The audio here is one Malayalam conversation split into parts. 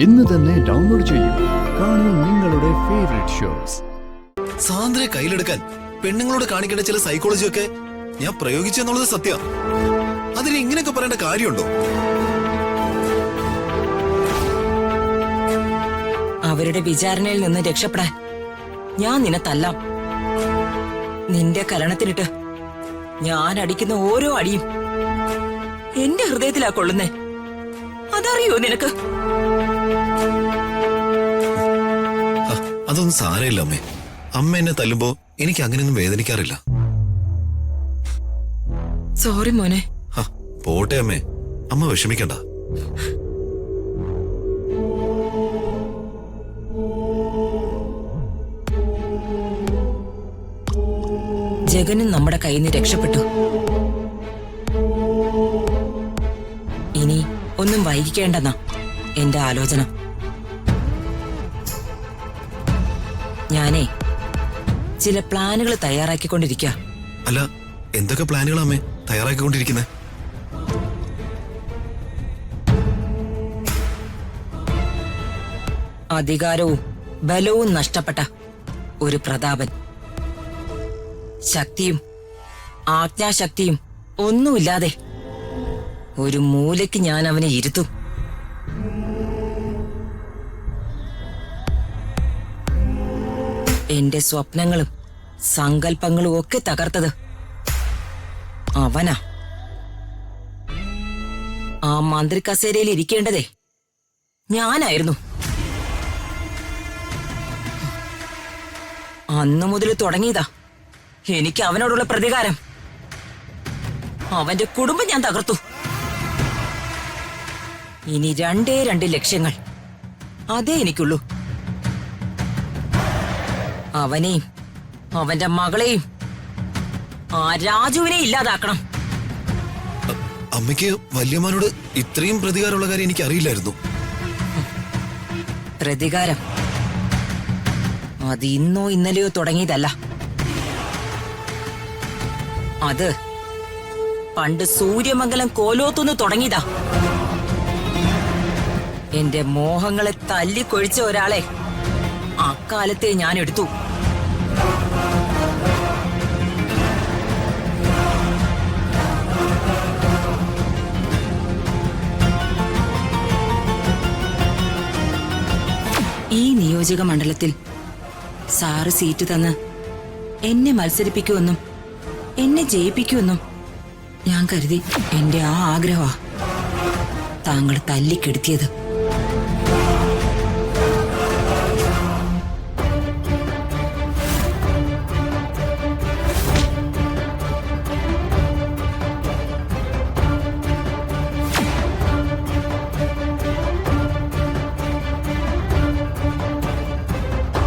ഇന്ന് തന്നെ ഡൗൺലോഡ് ചെയ്യൂ. കാണൂ നിങ്ങളുടെ ഫേവറേറ്റ് ഷോസ്. സാന്ദ്രയെ കയ്യിലെടുക്കാൻ പെണ്ണുങ്ങളോട് കാണിക്കേണ്ട ചില സൈക്കോളജി ഒക്കെ ഞാൻ പ്രയോഗിച്ചെന്നുള്ളത് സത്യം. അതിന് ഇങ്ങനെയൊക്കെ പറയേണ്ട കാര്യമുണ്ടോ? അവരുടെ വിചാരണയിൽ നിന്ന് രക്ഷപ്പെടാൻ ഞാൻ നിന്നെ തല്ലാം. നിന്റെ കരണത്തിനിട്ട് ഞാൻ അടിക്കുന്ന ഓരോ അടിയും എന്റെ ഹൃദയത്തിലാ കൊള്ളുന്നേ. അതറിയോ നിനക്ക്? അതൊന്നും സാരമില്ല അമ്മേ. അമ്മ എന്നെ തല്ലുമ്പോ എനിക്ക് അങ്ങനെയൊന്നും വേദനിക്കാറില്ല. സോറി മോനെ. പോട്ടെ അമ്മേ, അമ്മ വിഷമിക്കണ്ട. ജഗനും നമ്മുടെ കയ്യിൽ നിന്ന് രക്ഷപ്പെട്ടു. ഇനി ഒന്നും വൈകിക്കേണ്ടെന്നാ എന്റെ ആലോചന. ഞാനേ ചില പ്ലാനുകൾ തയ്യാറാക്കിക്കൊണ്ടിരിക്കുക. അല്ല, എന്തൊക്കെ പ്ലാനുകളാ അമ്മേ തയ്യാറാക്കിക്കൊണ്ടിരിക്കുന്നത്? അധികാരവും ബലവും നഷ്ടപ്പെട്ട ഒരു പ്രതാപൻ, ശക്തിയും ആജ്ഞാശക്തിയും ഒന്നുമില്ലാതെ ഒരു മൂലയ്ക്ക് ഞാൻ അവനെ ഇരുത്തും. എന്റെ സ്വപ്നങ്ങളും സങ്കല്പങ്ങളും ഒക്കെ തകർത്തത് അവനാ. ആ മന്ത്രി കസേരയിൽ ഇരിക്കേണ്ടതേ ഞാനായിരുന്നു. അന്നു മുതൽ തുടങ്ങിയതാ എനിക്ക് അവനോടുള്ള പ്രതികാരം. അവന്റെ കുടുംബം ഞാൻ തകർത്തു. ഇനി രണ്ട് ലക്ഷ്യങ്ങൾ, അതേ എനിക്കുള്ളൂ. അവനെയും അവന്റെ മകളെയും ആ രാജുവിനെ ഇല്ലാതാക്കണം. അമ്മയ്ക്ക് വല്യമ്മാനോട് ഇത്രയും പ്രതികാരമുള്ള കാര്യം എനിക്ക് അറിയില്ലായിരുന്നു. പ്രതികാരം അത് ഇന്നോ ഇന്നലെയോ തുടങ്ങിയതല്ല. അത് പണ്ട് സൂര്യമംഗലം കോലോത്തുനിന്ന് തുടങ്ങിയതാ. എന്റെ മോഹങ്ങളെ തല്ലിക്കൊഴിച്ച ഒരാളെ അക്കാലത്തെ ഞാൻ എടുത്തു. ഈ നിയോജക മണ്ഡലത്തിൽ സാറ് സീറ്റ് തന്ന് എന്നെ മത്സരിപ്പിക്കുമെന്നും എന്നെ ജയിപ്പിക്കുമെന്നും ഞാൻ കരുതി. എന്റെ ആ ആഗ്രഹമാ താങ്കൾ തല്ലിക്കെടുത്തിയത്.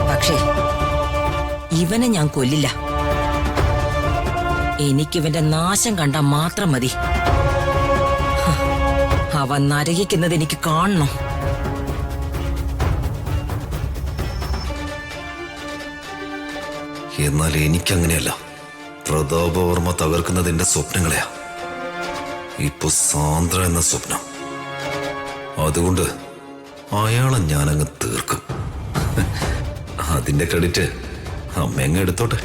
പക്ഷേ ഇവനെ ഞാൻ കൊല്ലില്ല. എനിക്കിവന്റെ നാശം കണ്ടാൽ മാത്രം മതി. അവൻ നരകിക്കുന്നത് എനിക്ക് കാണണം. എന്നാൽ എനിക്കങ്ങനെയല്ല. പ്രതാപവർമ്മ തകർക്കുന്നത് എന്റെ സ്വപ്നങ്ങളെയാ. ഇപ്പൊ സാന്ദ്ര എന്ന സ്വപ്നം. അതുകൊണ്ട് അയാളെ ഞാനങ്ങ് തീർക്കും. അതിന്റെ ക്രെഡിറ്റ് അമ്മ അങ്ങ് എടുത്തോട്ടെ.